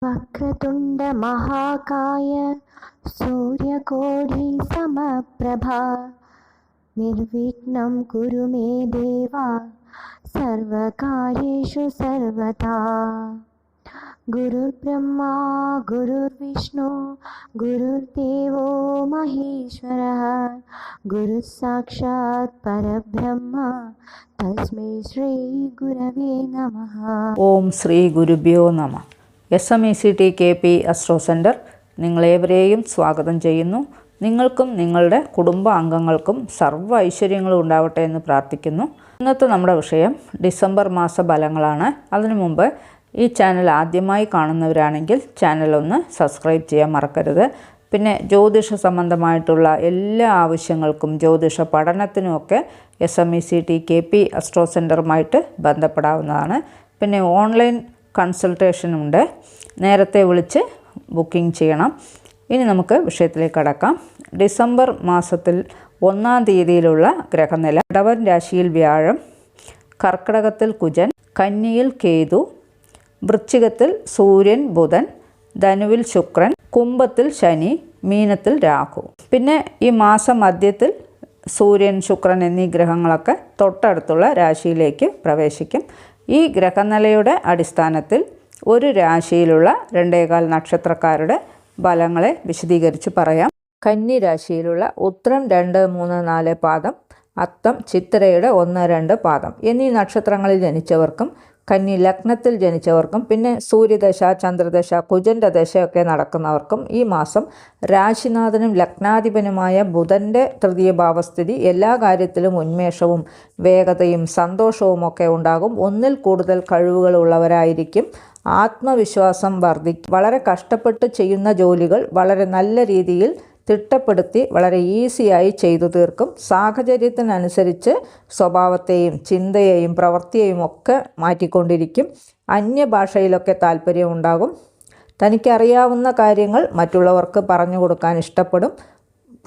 वक्रतुण्ड महाकाय सूर्यकोटि समप्रभा निर्विघ्नं कुरु मे देवा सर्वकार्येषु सर्वदा। गुरुर्ब्रह्मा गुरुर्विष्णु गुरुर्देवो महेश्वरः गुरुः साक्षात् परब्रह्म तस्मै श्री गुरवे नमः। ഓം ശ്രീ ഗുരുഭ്യോ നമഃ. SMECT-KP അസ്ട്രോ സെൻറ്റർ നിങ്ങളേവരെയും സ്വാഗതം ചെയ്യുന്നു. നിങ്ങൾക്കും നിങ്ങളുടെ കുടുംബ അംഗങ്ങൾക്കും സർവ്വ ഐശ്വര്യങ്ങളും ഉണ്ടാവട്ടെ എന്ന് പ്രാർത്ഥിക്കുന്നു. ഇന്നത്തെ നമ്മുടെ വിഷയം ഡിസംബർ മാസ ഫലങ്ങളാണ്. അതിനു മുമ്പ് ഈ ചാനൽ ആദ്യമായി കാണുന്നവരാണെങ്കിൽ ചാനലൊന്ന് സബ്സ്ക്രൈബ് ചെയ്യാൻ മറക്കരുത്. പിന്നെ ജ്യോതിഷ സംബന്ധമായിട്ടുള്ള എല്ലാ ആവശ്യങ്ങൾക്കും ജ്യോതിഷ പഠനത്തിനുമൊക്കെ SMECT-KP അസ്ട്രോ സെൻറ്ററുമായിട്ട് ബന്ധപ്പെടാവുന്നതാണ്. പിന്നെ ഓൺലൈൻ കൺസൾട്ടേഷനുണ്ട്. നേരത്തെ വിളിച്ച് ബുക്കിംഗ് ചെയ്യണം. ഇനി നമുക്ക് വിഷയത്തിലേക്ക് കടക്കാം. ഡിസംബർ മാസത്തിൽ 1-ാം തീയതിയിലുള്ള ഗ്രഹനില: ഇടവൻ രാശിയിൽ വ്യാഴം, കർക്കിടകത്തിൽ കുജൻ, കന്നിയിൽ കേതു, വൃശ്ചികത്തിൽ സൂര്യൻ ബുധൻ, ധനുവിൽ ശുക്രൻ, കുംഭത്തിൽ ശനി, മീനത്തിൽ രാഹു. പിന്നെ ഈ മാസം മധ്യത്തിൽ സൂര്യൻ ശുക്രൻ എന്നീ ഗ്രഹങ്ങളൊക്കെ തൊട്ടടുത്തുള്ള രാശിയിലേക്ക് പ്രവേശിക്കും. ഈ ഗ്രഹനിലയുടെ അടിസ്ഥാനത്തിൽ ഒരു രാശിയിലുള്ള 2.25 നക്ഷത്രക്കാരുടെ ഫലങ്ങളെ വിശദീകരിച്ച് പറയാം. കന്നി രാശിയിലുള്ള ഉത്രം 2, 3, 4 പാദം, അത്തം ചിത്തിരയുടെ 1, 2 പാദം എന്നീ നക്ഷത്രങ്ങളിൽ ജനിച്ചവർക്കും കന്നി ലഗ്നത്തിൽ ജനിച്ചവർക്കും പിന്നെ സൂര്യദശ, ചന്ദ്രദശ, കുജൻ്റെ ദശയൊക്കെ നടക്കുന്നവർക്കും ഈ മാസം രാശിനാഥനും ലഗ്നാധിപനുമായ ബുധൻ്റെ തൃതീയ ഭാവസ്ഥിതി എല്ലാ കാര്യത്തിലും ഉന്മേഷവും വേഗതയും സന്തോഷവും ഒക്കെ ഉണ്ടാകും. ഒന്നിൽ കൂടുതൽ കഴിവുകൾ ഉള്ളവരായിരിക്കും. ആത്മവിശ്വാസം വർദ്ധിക്കും. വളരെ കഷ്ടപ്പെട്ട് ചെയ്യുന്ന ജോലികൾ വളരെ നല്ല രീതിയിൽ തിട്ടപ്പെടുത്തി വളരെ ഈസിയായി ചെയ്തു തീർക്കും. സാഹചര്യത്തിനനുസരിച്ച് സ്വഭാവത്തെയും ചിന്തയെയും പ്രവൃത്തിയെയും ഒക്കെ മാറ്റിക്കൊണ്ടിരിക്കും. അന്യഭാഷയിലൊക്കെ താല്പര്യമുണ്ടാകും. തനിക്കറിയാവുന്ന കാര്യങ്ങൾ മറ്റുള്ളവർക്ക് പറഞ്ഞു കൊടുക്കാൻ ഇഷ്ടപ്പെടും.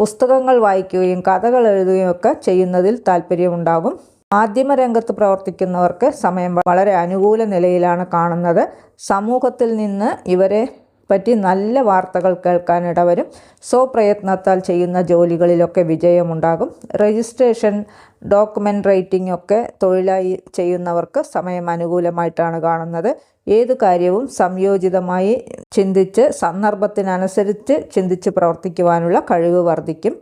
പുസ്തകങ്ങൾ വായിക്കുകയും കഥകൾ എഴുതുകയും ഒക്കെ ചെയ്യുന്നതിൽ താല്പര്യമുണ്ടാകും. മാധ്യമരംഗത്ത് പ്രവർത്തിക്കുന്നവർക്ക് സമയം വളരെ അനുകൂല നിലയിലാണ് കാണുന്നത്. സമൂഹത്തിൽ നിന്ന് ഇവരെ പറ്റി നല്ല വാർത്തകൾ കേൾക്കാനിടവരും. സ്വപ്രയത്നത്താൽ ചെയ്യുന്ന ജോലികളിലൊക്കെ വിജയമുണ്ടാകും. രജിസ്ട്രേഷൻ, ഡോക്യുമെൻ്റ് റൈറ്റിംഗ് ഒക്കെ തൊഴിലായി ചെയ്യുന്നവർക്ക് സമയം അനുകൂലമായിട്ടാണ് കാണുന്നത്. ഏതു കാര്യവും സംയോജിതമായി ചിന്തിച്ച് സന്ദർഭത്തിനനുസരിച്ച് ചിന്തിച്ച് പ്രവർത്തിക്കുവാനുള്ള കഴിവ് വർദ്ധിക്കും.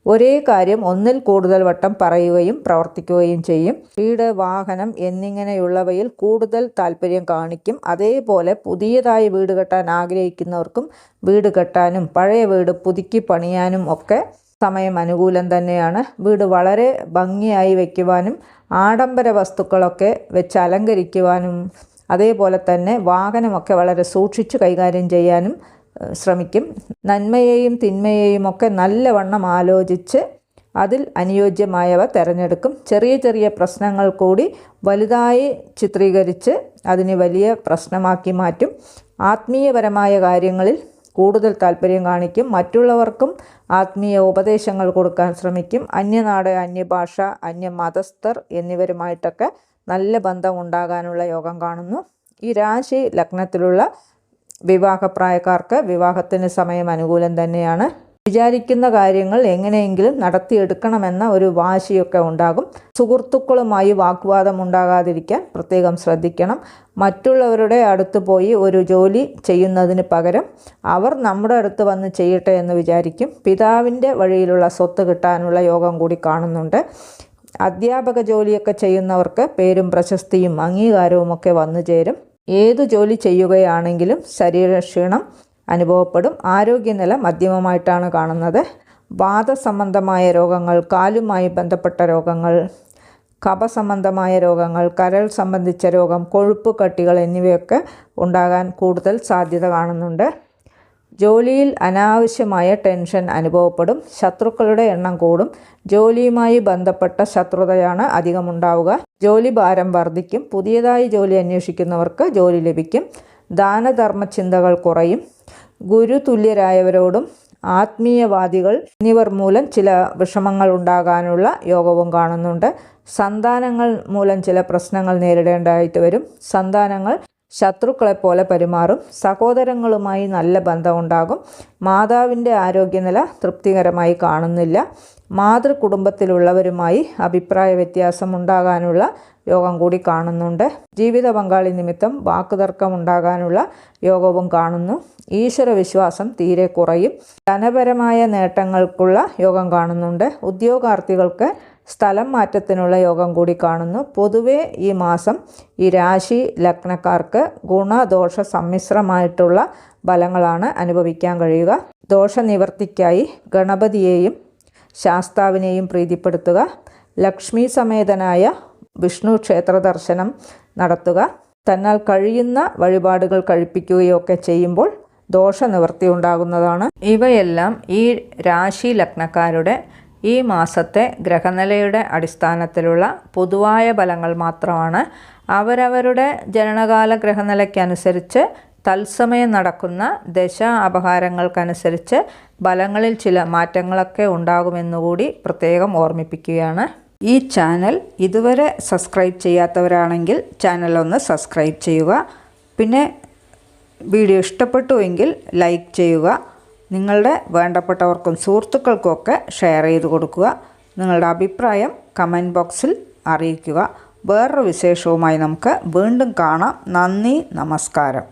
ഒരേ കാര്യം ഒന്നിൽ കൂടുതൽ വട്ടം പറയുകയും പ്രവർത്തിക്കുകയും ചെയ്യും. വീട്, വാഹനം എന്നിങ്ങനെയുള്ളവയിൽ കൂടുതൽ താല്പര്യം കാണിക്കും. അതേപോലെ പുതിയതായി വീട് കെട്ടാൻ ആഗ്രഹിക്കുന്നവർക്കും വീട് കെട്ടാനും പഴയ വീട് പുതുക്കി പണിയാനും ഒക്കെ സമയം അനുകൂലം തന്നെയാണ്. വീട് വളരെ ഭംഗിയായി വയ്ക്കുവാനും ആഡംബര വസ്തുക്കളൊക്കെ വെച്ച് അലങ്കരിക്കുവാനും അതേപോലെ തന്നെ വാഹനമൊക്കെ വളരെ സൂക്ഷിച്ച് കൈകാര്യം ചെയ്യാനും ശ്രമിക്കും. നന്മയെയും തിന്മയെയും ഒക്കെ നല്ലവണ്ണം ആലോചിച്ച് അതിൽ അനുയോജ്യമായവ തിരഞ്ഞെടുക്കും. ചെറിയ ചെറിയ പ്രശ്നങ്ങൾ കൂടി വലുതായി ചിത്രീകരിച്ച് അതിനെ വലിയ പ്രശ്നമാക്കി മാറ്റും. ആത്മീയപരമായ കാര്യങ്ങളിൽ കൂടുതൽ താല്പര്യം കാണിക്കും. മറ്റുള്ളവർക്കും ആത്മീയ ഉപദേശങ്ങൾ കൊടുക്കാൻ ശ്രമിക്കും. അന്യനാട്, അന്യഭാഷ, അന്യമതസ്ഥർ എന്നിവരുമായിട്ടൊക്കെ നല്ല ബന്ധം ഉണ്ടാകാനുള്ള യോഗം കാണുന്നു. ഈ രാശി ലഗ്നത്തിലുള്ള വിവാഹപ്രായക്കാർക്ക് വിവാഹത്തിന് സമയം അനുകൂലം തന്നെയാണ്. വിചാരിക്കുന്ന കാര്യങ്ങൾ എങ്ങനെയെങ്കിലും നടത്തിയെടുക്കണമെന്ന ഒരു വാശിയൊക്കെ ഉണ്ടാകും. സുഹൃത്തുക്കളുമായി വാഗ്വാദം ഉണ്ടാകാതിരിക്കാൻ പ്രത്യേകം ശ്രദ്ധിക്കണം. മറ്റുള്ളവരുടെ അടുത്ത് പോയി ഒരു ജോലി ചെയ്യുന്നതിന് പകരം അവർ നമ്മുടെ അടുത്ത് വന്ന് ചെയ്യട്ടെ എന്ന് വിചാരിക്കും. പിതാവിൻ്റെ വഴിയിലുള്ള സ്വത്ത് കിട്ടാനുള്ള യോഗം കൂടി കാണുന്നുണ്ട്. അധ്യാപക ജോലിയൊക്കെ ചെയ്യുന്നവർക്ക് പേരും പ്രശസ്തിയും അംഗീകാരവും ഒക്കെ വന്നു ചേരും. ഏതു ജോലി ചെയ്യുകയാണെങ്കിലും ശരീരക്ഷീണം അനുഭവപ്പെടും. ആരോഗ്യനില മധ്യമമായിട്ടാണ് കാണുന്നത്. വാതസംബന്ധമായ രോഗങ്ങൾ, കാലുമായി ബന്ധപ്പെട്ട രോഗങ്ങൾ, കഫസംബന്ധമായ രോഗങ്ങൾ, കരൾ സംബന്ധിച്ച രോഗം, കൊഴുപ്പ് കട്ടികൾ എന്നിവയൊക്കെ ഉണ്ടാകാൻ കൂടുതൽ സാധ്യത കാണുന്നുണ്ട്. ജോലിയിൽ അനാവശ്യമായ ടെൻഷൻ അനുഭവപ്പെടും. ശത്രുക്കളുടെ എണ്ണം കൂടും. ജോലിയുമായി ബന്ധപ്പെട്ട ശത്രുതയാണ് അധികമുണ്ടാവുക. ജോലി ഭാരം വർദ്ധിക്കും. പുതിയതായി ജോലി അന്വേഷിക്കുന്നവർക്ക് ജോലി ലഭിക്കും. ദാനധർമ്മ ചിന്തകൾ കുറയും. ഗുരുതുല്യരായവരോടും ആത്മീയവാദികൾ എന്നിവർ മൂലം ചില വിഷമങ്ങൾ ഉണ്ടാകാനുള്ള യോഗവും കാണുന്നുണ്ട്. സന്താനങ്ങൾ മൂലം ചില പ്രശ്നങ്ങൾ നേരിടേണ്ടതായിട്ട് വരും. സന്താനങ്ങൾ ശത്രുക്കളെപ്പോലെ പെരുമാറും. സഹോദരങ്ങളുമായി നല്ല ബന്ധമുണ്ടാകും. മാതാവിൻ്റെ ആരോഗ്യനില തൃപ്തികരമായി കാണുന്നില്ല. മാതൃകുടുംബത്തിലുള്ളവരുമായി അഭിപ്രായ വ്യത്യാസം ഉണ്ടാകാനുള്ള യോഗം കൂടി കാണുന്നുണ്ട്. ജീവിത പങ്കാളി നിമിത്തം വാക്കുതർക്കം ഉണ്ടാകാനുള്ള യോഗവും കാണുന്നു. ഈശ്വര വിശ്വാസം തീരെ കുറയും. ധനപരമായ നേട്ടങ്ങൾക്കുള്ള യോഗം കാണുന്നുണ്ട്. ഉദ്യോഗാർത്ഥികൾക്ക് സ്ഥലം മാറ്റത്തിനുള്ള യോഗം കൂടി കാണുന്നു. പൊതുവെ ഈ മാസം ഈ രാശി ലഗ്നക്കാർക്ക് ഗുണദോഷ സമ്മിശ്രമായിട്ടുള്ള ഫലങ്ങളാണ് അനുഭവിക്കാൻ കഴിയുക. ദോഷനിവർത്തിക്കായി ഗണപതിയെയും ശാസ്താവിനെയും പ്രീതിപ്പെടുത്തുക. ലക്ഷ്മി സമേതനായ വിഷ്ണു ക്ഷേത്ര ദർശനം നടത്തുക. തന്നാൽ കഴിയുന്ന വഴിപാടുകൾ കഴിപ്പിക്കുകയൊക്കെ ചെയ്യുമ്പോൾ ദോഷനിവൃത്തി ഉണ്ടാകുന്നതാണ്. ഇവയെല്ലാം ഈ രാശി ലഗ്നക്കാരുടെ ഈ മാസത്തെ ഗ്രഹനിലയുടെ അടിസ്ഥാനത്തിലുള്ള പൊതുവായ ഫലങ്ങൾ മാത്രമാണ്. അവരവരുടെ ജനനകാല ഗ്രഹനിലയ്ക്കനുസരിച്ച് തത്സമയം നടക്കുന്ന ദശ അപഹാരങ്ങൾക്കനുസരിച്ച് ഫലങ്ങളിൽ ചില മാറ്റങ്ങളൊക്കെ ഉണ്ടാകുമെന്നുകൂടി പ്രത്യേകം ഓർമ്മിപ്പിക്കുകയാണ്. ഈ ചാനൽ ഇതുവരെ സബ്സ്ക്രൈബ് ചെയ്യാത്തവരാണെങ്കിൽ ചാനലൊന്ന് സബ്സ്ക്രൈബ് ചെയ്യുക. പിന്നെ വീഡിയോ ഇഷ്ടപ്പെട്ടുവെങ്കിൽ ലൈക്ക് ചെയ്യുക. നിങ്ങളുടെ വേണ്ടപ്പെട്ടവർക്കും സുഹൃത്തുക്കൾക്കുമൊക്കെ ഷെയർ ചെയ്ത് കൊടുക്കുക. നിങ്ങളുടെ അഭിപ്രായം കമൻറ്റ് ബോക്സിൽ അറിയിക്കുക. വേറൊരു വിശേഷവുമായി നമുക്ക് വീണ്ടും കാണാം. നന്ദി, നമസ്കാരം.